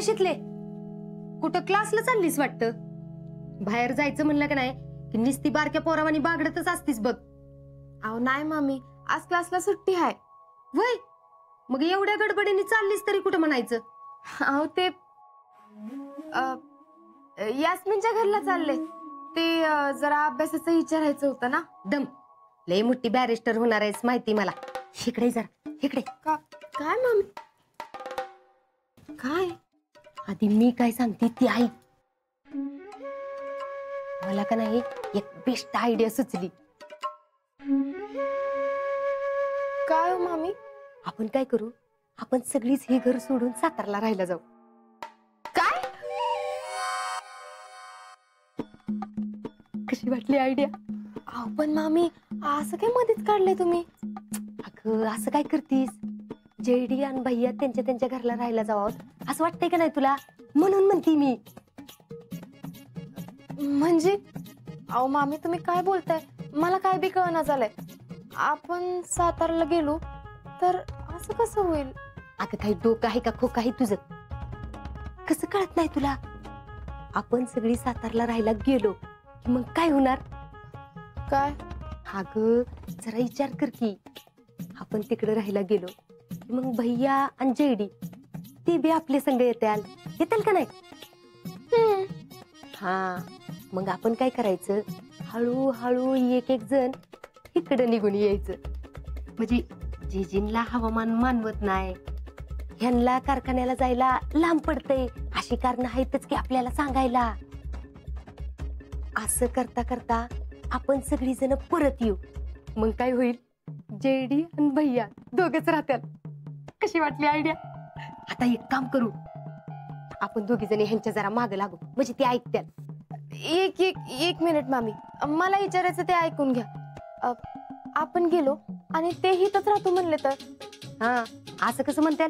शिकले कुठं क्लासला चाललीस वाटतं? बाहेर जायचं म्हणलं का नाही की निस्ती बारक्या पोरावानी बागडतच असतीस बघ. अहो नाही मामी, आज क्लासला सुट्टी आहे. वय मग एवढ्या गडबडीने चाललीस तरी कुठं म्हणायचं? अहो ते यास्मिनच्या घरला चालले. ते जरा अभ्यासाचं विचारायचं होतं ना. दम लय मोठी बॅरिस्टर होणार आहेस माहिती मला. इकडे जरा इकडे. काय मामी? काय? आधी मी काय सांगते ती ऐक. मला का नाही एक बेस्ट आयडिया सुचली. काय हो मामी? आपण काय करू, आपण सगळीच हे घर सोडून सातारला राहायला जाऊ. काय? कशी वाटली आयडिया? अहो पण मामी असं काय मध्येच काढलंय तुम्ही? अगं असं काय करतीस? जेडी आणि भैया त्यांच्या त्यांच्या घरला राहायला जावं असं वाटतंय का नाही तुला? म्हणून म्हणते मी. म्हणजे अहो मामी तुम्ही काय बोलताय? मला काय बी कळना झालंय. आपण सातारला गेलो तर असं कसं होईल? अगं काही डोकं आहे का खोकं आहे तुझं? कसं कळत नाही तुला? आपण सगळी सातारला राहायला गेलो की मग काय होणार? काय? अगं जरा विचार कर की, आपण तिकडे राहायला गेलो मग भैया आणि जेडी ते बी आपले संग येतील का नाही? हा मग आपण काय करायचं, हळूहळू एक एक जण इकडे निघून यायचं. म्हणजे जिजींना हवामान मानवत नाही, ह्यांना कारखान्याला जायला लांब पडतंय अशी कारण आहेतच की आपल्याला सांगायला. असं करता करता आपण सगळी जण परत येऊ. मग काय होईल, जेडी आणि भैया दोघेच राहतात. कशी वाटली आयडिया? आता एक काम करू, आपण दोघी जणी ह्यांच्या जरा मागे लागू म्हणजे ते ऐकतात. एक मिनिट मामी, मला विचारायचं ते ऐकून घ्या. आपण गेलो आणि ते हितच राहतो म्हणले तर? हा असं कसं म्हणतात?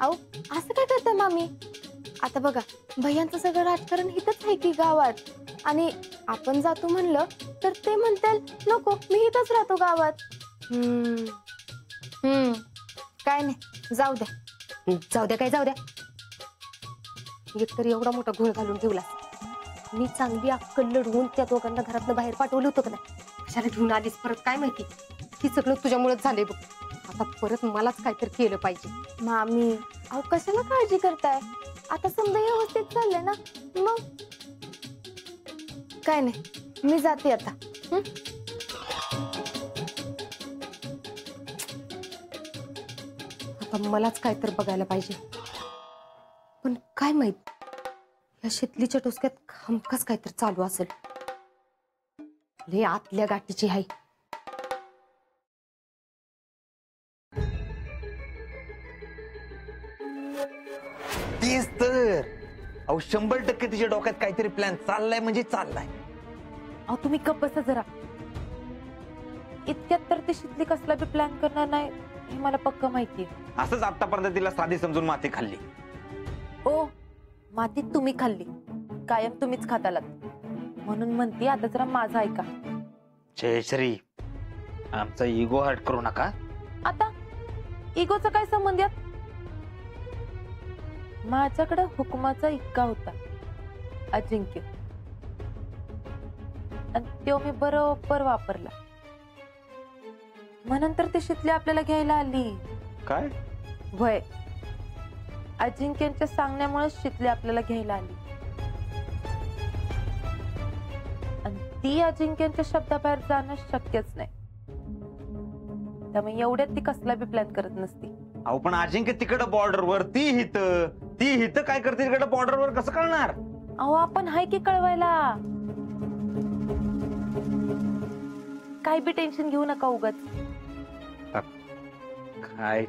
अहो असं काय करताय मामी? आता बघा भैयांचं सगळं राजकारण हितच आहे की गावात, आणि आपण जातो म्हणलं तर ते म्हणतात नको मी हितच राहतो गावात. काय नाही, जाऊ द्या. जाऊ द्या काय जाऊ द्या? एकतर एवढा मोठा घोळ घालून ठेवला. मी चांगली अक्कल लढवून त्या दोघांना घरातनं बाहेर पाठवलं होतं का नाही? कशाला घेऊन आलीस परत काय माहिती? हे सगळं तुझ्यामुळेच झालंय बघ. आता परत मलाच काहीतरी केलं पाहिजे. मामी अहो कशाला काळजी करताय? आता समजा व्यवस्थित चाललंय ना, मग काय नाही, मी जाते आता. आता मलाच काहीतरी बघायला पाहिजे. पण काय माहित, या शेतलीच्या टोसक्यात हमखास काहीतरी चालू असेल. लय आतल्या गाठीची आहे. तीच तर. अहो 100% तिच्या डोक्यात काहीतरी प्लॅन चाललाय म्हणजे चाललाय. अहो तुम्ही गप्प बसा जरा. इतक्यात तर ती शितली कसला बी प्लॅन करणार नाही हे मला पक्क माहितीये. असंच आतापर्यंत तिला साधी समजून माती खाल्ली. ओ माती तुम्ही खाल्ली, कायम तुम्हीच खातालात. म्हणून म्हणते आता जरा माझं ऐका. जयश्री, आमचा इगो हर्ट करू नका. आता इगोचा काय संबंध यात? माझ्याकडे हुकमाचा इक्का होता, अजिंक्य, आणि तो मी बरोबर वापरला. म्हणून तर ती शितली आपल्याला घ्यायला आली. काय? वय अजिंक्यच्या सांगण्यामुळे शितली आपल्याला घ्यायला आली, आणि ती अजिंक्यच्या शब्दाबाहेर जाणं शक्यच नाही. त्यामुळे एवढ्यात ती कसला बी प्लॅन करत नसती. अहो पण अजिंक्य तिकडं बॉर्डरवर, ती हित काय करते तिकडं बॉर्डरवर, कसं कळणार? अहो आपण हाय की कळवायला. काय बी टेन्शन घेऊ नका उगाच. काय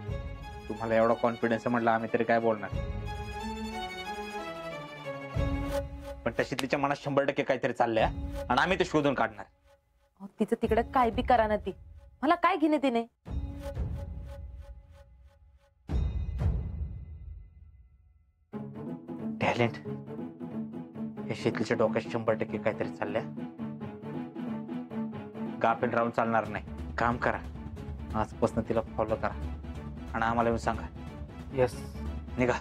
तुम्हाला एवढा कॉन्फिडन्स म्हटलं, आम्ही तरी काय बोलणार. पण त्या शितलीच्या मनात 100% काहीतरी चाललंय आणि आम्ही ते शोधून काढणार. तिचं तिकडे काय बी करा ना, ती मला काय घेणे तिने. टॅलेंट हे शितलीच्या डोक्यात 100% काहीतरी चाललंय. गाफील राहून चालणार नाही. काम करा, आजपासून तिला फॉलो करा आणि आम्हाला येऊन सांगा. यस, निघा.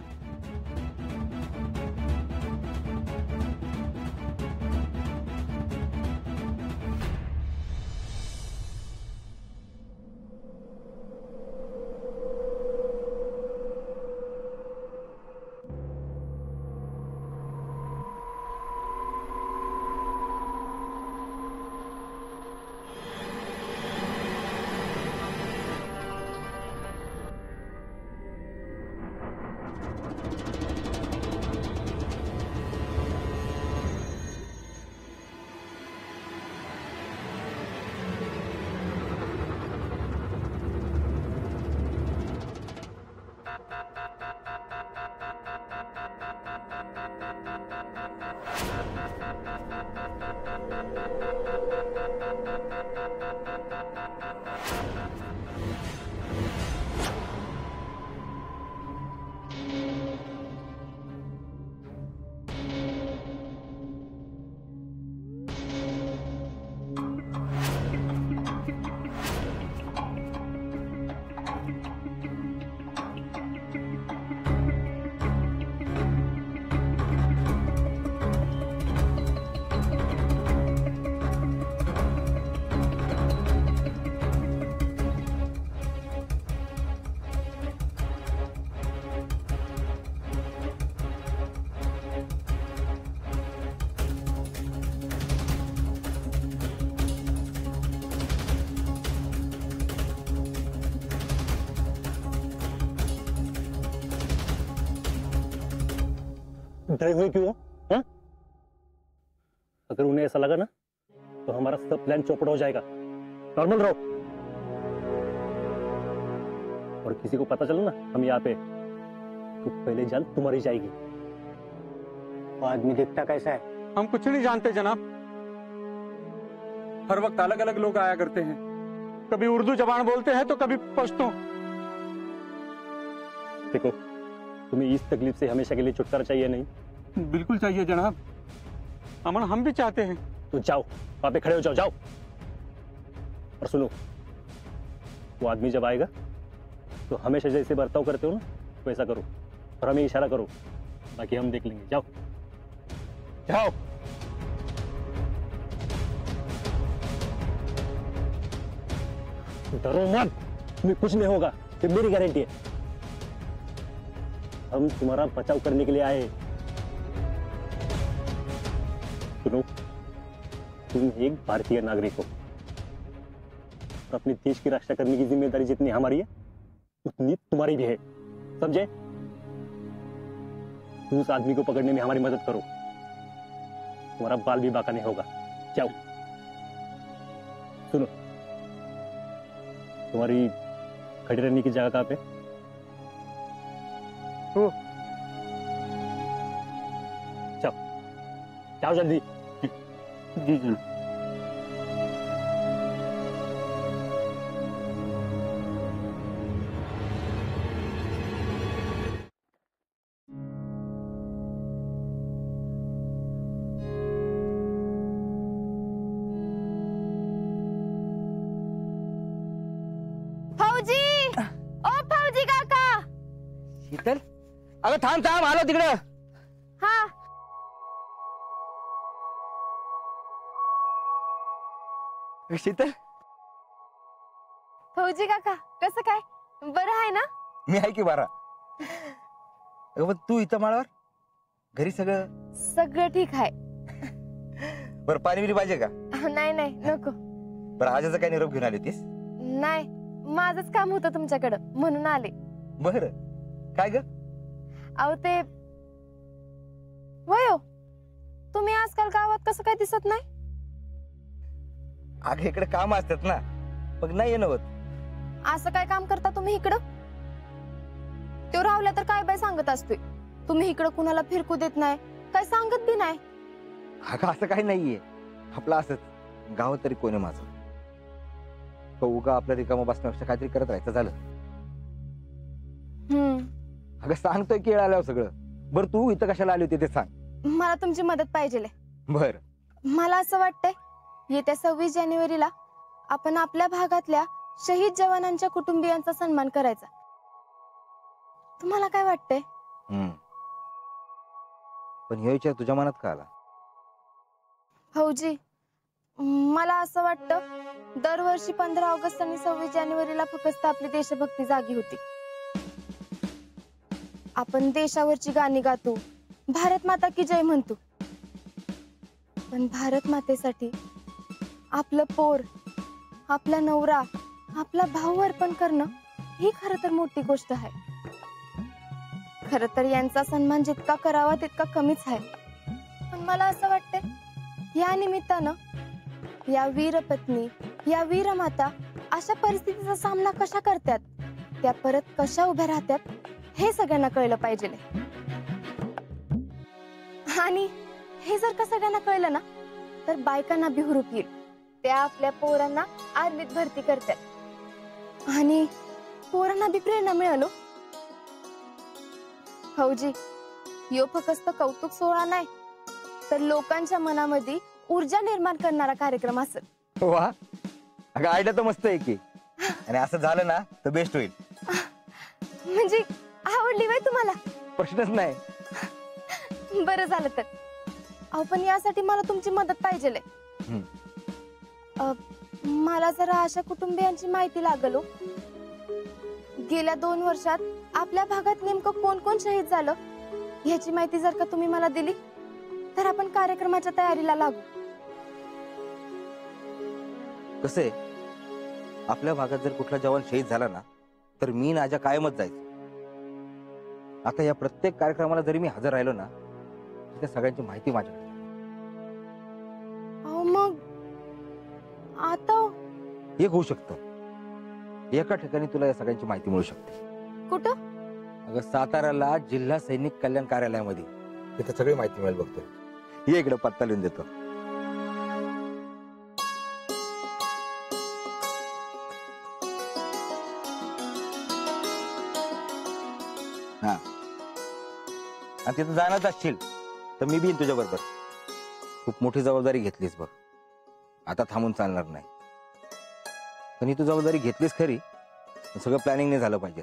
डरे हुए क्यों हो? हाँ? अगर उन्हें ऐसा लगा ना तो हमारा सब प्लान चौपट हो जाएगा। नॉर्मल रहो। और किसी को पता चला ना हम यहाँ पे, तो पहले जान तुम्हारी जाएगी। वो आदमी दिखता कैसा है? हम कुछ नहीं जानते जनाब। हर वक्त अलग अलग लोग आया करते हैं, कभी उर्दू जबान बोलते हैं तो कभी पश्तो। देखो, तुम्हें इस तकलीफ से हमेशा के लिए छुटकारा चाहिए नहीं? बिल्कुल चाहिए जनाब, अमन हम भी चाहते हैं। तो जाओ, वहां पे खड़े हो जाओ, जाओ। और सुनो, वो आदमी जब आएगा तो हमेशा जैसे बर्ताव करते हो ना वैसा करो, और हमें इशारा करो, बाकी हम देख लेंगे। जाओ जाओ। डरो मत, तुम्हें कुछ नहीं होगा, ये मेरी गारंटी है। हम तुम्हारा बचाव करने के लिए आए। सुनो, तुम एक भारतीय नागरिक हो और अपने देश की रक्षा करने की जिम्मेदारी जितनी हमारी है उतनी तुम्हारी भी है, समझे? तुम उस आदमी को पकड़ने में हमारी मदद करो, तुम्हारा बाल भी बाका नहीं होगा। जाओ। सुनो, तुम्हारी खड़ी रहने की जगह कहां पे? जाओ जाओ जल्दी। जी जी। फौजी, ओ फौजी काका। शीतल, अगं थांब थांब, आलो तिकडं. हा, शीतल, फौजी काका कसं काय, बरं आहे ना? मी आहे की बारा. अगं पण तू इथं माळावर, घरी सगळं सगळं ठीक आहे. बरं, पाणी बिरी पाहिजे का? नाही नाही नको. बरं, आजाचा काय निरोप घेऊन आली होतीस? नाही, माझंच काम होतं तुमच्याकडं म्हणून आले. बर, काय ग? अहो ते वयो, तुम्ही आजकाल गावात कसं काय दिसत नाही? अगं इकडे काम असतात ना, मग नाही येणं होत. असं काय काम करता तुम्ही इकडं? तो राहुल्या तर काय बाय सांगत असतोय, तुम्ही इकडं कुणाला फिरकू देत नाही, काय सांगत बी नाही. अगं असं काही नाहीये, आपलं असंच. गावात तरी कोण आहे माझं? तो उगा आपल्या रिकामा बसण्यापेक्षा काहीतरी करत राहायचं झालं. अगं सांगतोय की येळ आल्यावर सगळं. बरं, तू इथं कशाला आली होती ते सांग. मला तुमची मदत पाहिजे. बर, मला असं वाटतंय, येत्या 26 जानेवारीला आपण आपल्या भागातल्या शहीद जवानांच्या कुटुंबियांचा सन्मान करायचा. तुम्हाला काय वाटतंय? पण हे विचार तुझ्या मनात का आला? फौजी, मला असं वाटतं, दरवर्षी 15 ऑगस्ट आणि 26 जानेवारीला फक्त आपली देशभक्ती जागी होती. आपण देशावरची गाणी गातो, भारत माता की जय म्हणतो, पण भारत मातेसाठी आपलं पोर, आपला नवरा, आपला भाऊ अर्पण करणं ही खरं तर मोठी गोष्ट आहे. खरं तर यांचा सन्मान जितका करावा तितका कमीच आहे. पण मला असं वाटतंय, या निमित्तानं या वीर पत्नी, या वीर माता अशा परिस्थितीचा सामना कशा करतात, त्या परत कशा उभ्या राहतात, हे सगळ्यांना कळलं पाहिजे. आणि हे जर का सगळ्यांना कळलं ना, तर बायकांना बी हुरूप येईल. त्या आपल्या पोरांना आर्मीत भरती करतात आणि पोरांना बी प्रेरणा मिळालो. फौजी, यो फक्त कौतुक सोहळा नाही तर लोकांच्या मनामध्ये ऊर्जा निर्माण करणारा कार्यक्रम असेल. वा, अगं आयडिया तर मस्त आहे की. आणि असं झालं ना तर बेस्ट होईल. म्हणजे आवडली बाई तुम्हाला? प्रश्नच नाही. बरं झालं तर. अहो पण यासाठी मला तुमची मदत पाहिजे. मला जरा अशा कुटुंबियांची माहिती लागल हो. गेल्या 2 वर्षात आपल्या भागात नेमकं कोण कोण शहीद झालं ह्याची माहिती जर का तुम्ही मला दिली तर आपण कार्यक्रमाच्या तयारीला लागू. कसे आपल्या भागात जर कुठला जवान शहीद झाला ना तर मी नाजा कायमच जायचं. आता या प्रत्येक कार्यक्रमाला जरी मी हजर राहिलो ना त्या सगळ्यांची माहिती माझ्याकडे. अहो मग आता एक होऊ शकतं. एका ठिकाणी तुला या सगळ्यांची माहिती मिळू शकते. कुठं? अगं साताऱ्याला जिल्हा सैनिक कल्याण कार्यालयामध्ये तिथे सगळी माहिती मिळेल. बघतो ये इकडे पत्ता लिहून देतो. हा, आणि तिथं जाणार असशील तर मी बी येईन तुझ्या बरोबर. खूप मोठी जबाबदारी घेतलीस बघ. आता थांबून चालणार नाही. पण ही तू जबाबदारी घेतलीस खरी, सगळं प्लॅनिंग नाही झालं पाहिजे.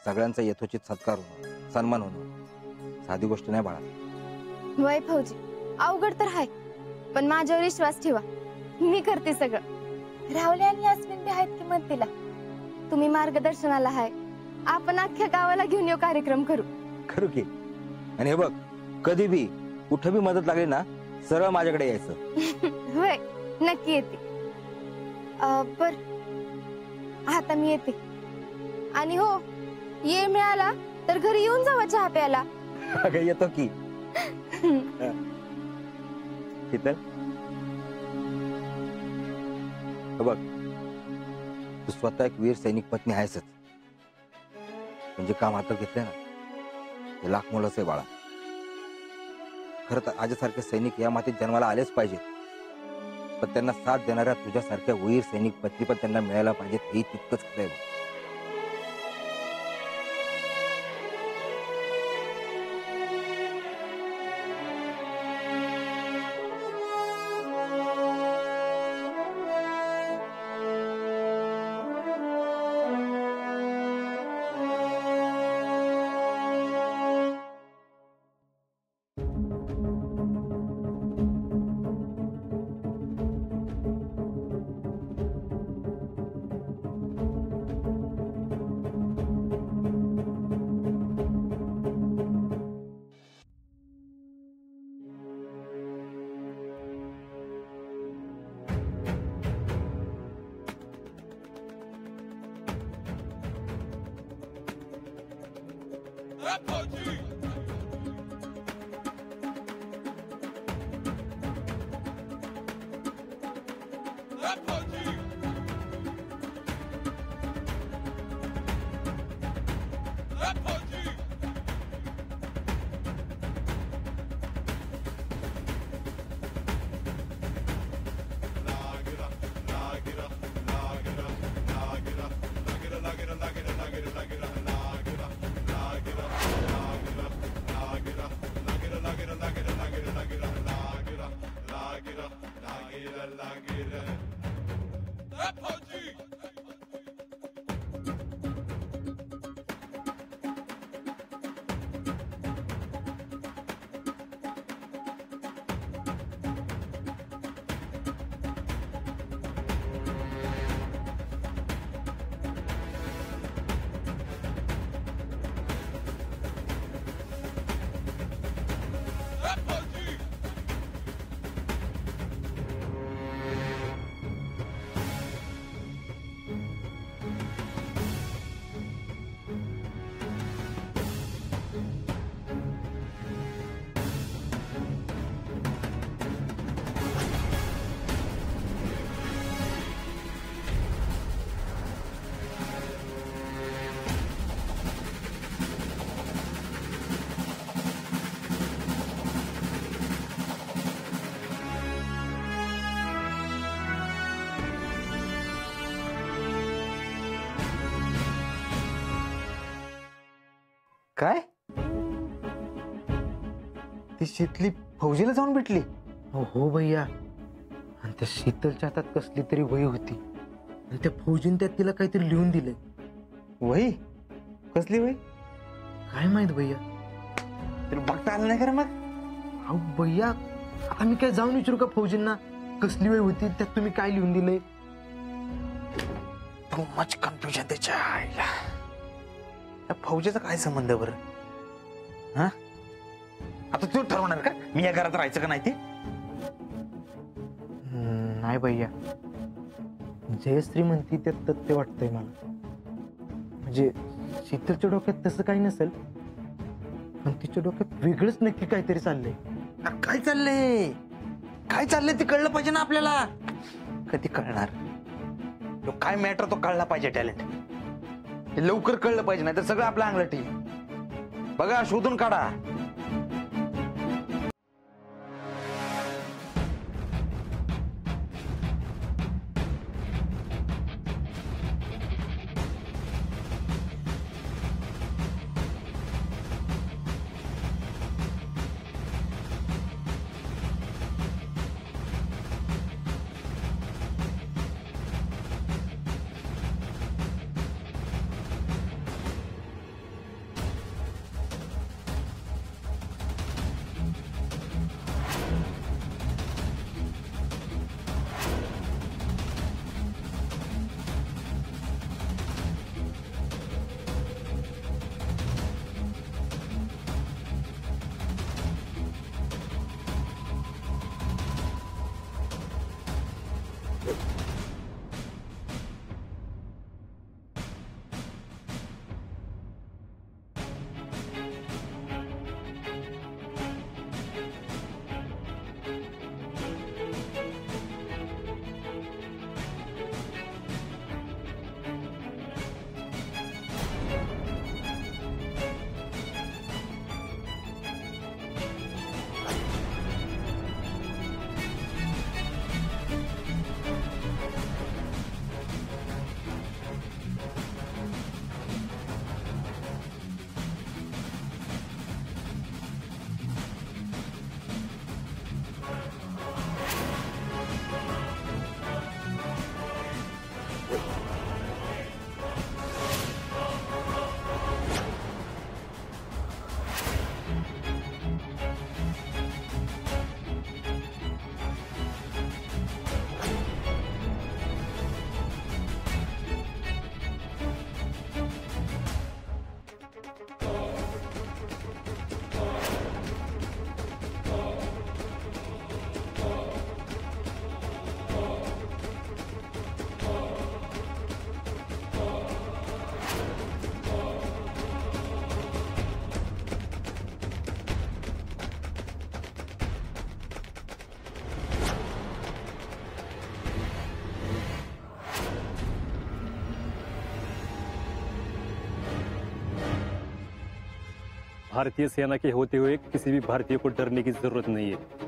सगळ्यांचा यथोचित सत्कार होणं, सन्मान होणं साधी गोष्ट नाही बाळा. वय फौजी, अवघड तर आहे पण माझ्यावर विश्वास ठेवा. मी करते सगळं. राहुल आणि यास्मिन बी आहेत की मदतीला. तुम्ही मार्गदर्शनाला आहे. आपण अख्ख्या गावाला घेऊन येऊ, कार्यक्रम करू. करू की. आणि हे बघ, कधी बी कुठं बी मदत लागली ना सरळ माझ्याकडे यायचं. होय, नक्की येते. बर, आता मी येते. आणि हो, ये मिळाला तर घरी येऊन जावा चहा प्यायला. अगं येतो की. शीतल, बघ तू स्वतः एक वीर सैनिक पत्नी आहेसच. म्हणजे काम हातात घेतलं ना ते लाख मोलाचं आहे बाळा. खरं तर आजसारखे सैनिक या मातीत जन्माला आलेच पाहिजेत. पण त्यांना साथ देणाऱ्या तुझ्यासारख्या वीर सैनिक पत्नी पण त्यांना मिळायला पाहिजेत हे तितकंच खरं आहे. काय ती शीतली फौजीला जाऊन भेटली? हो भैया, आणि त्या शीतलच्या हातात कसली तरी वही होती आणि त्या फौजीने त्यात तिला काहीतरी लिहून दिलंय. वही? कसली वही? काय माहित भैया. तुला बघता आलं नाही का रे मग? अहो भैया, आता मी काय जाऊन विचारू का फौजींना कसली वही होती, त्यात तुम्ही काय लिहून दिलंय? टू मच कन्फ्युजन त्याच्या आईला. त्या फौजीचा काय संबंध बरं? हा, आता तू ठरवणार का मी या घरात राहायचं का नाही ते? नाही भैया, जयश्री म्हणती त्यात तथ्य वाटतंय मला. म्हणजे शीतलच्या डोक्यात तसं काही नसेल, पण तिच्या डोक्यात वेगळंच नक्की काहीतरी चाललंय. अरे काय चाललंय? काय चाललंय ते कळलं पाहिजे ना आपल्याला. कधी कळणार? तो काय मॅटर तो कळला पाहिजे. टॅलेंट हे लवकर कळलं पाहिजे, नाही तर सगळं आपल्या अंगलट येईल. बघा, शोधून काढा. भारतीय सेना के होते हुए किसी भी भारतीय को डरने की जरूरत नहीं है.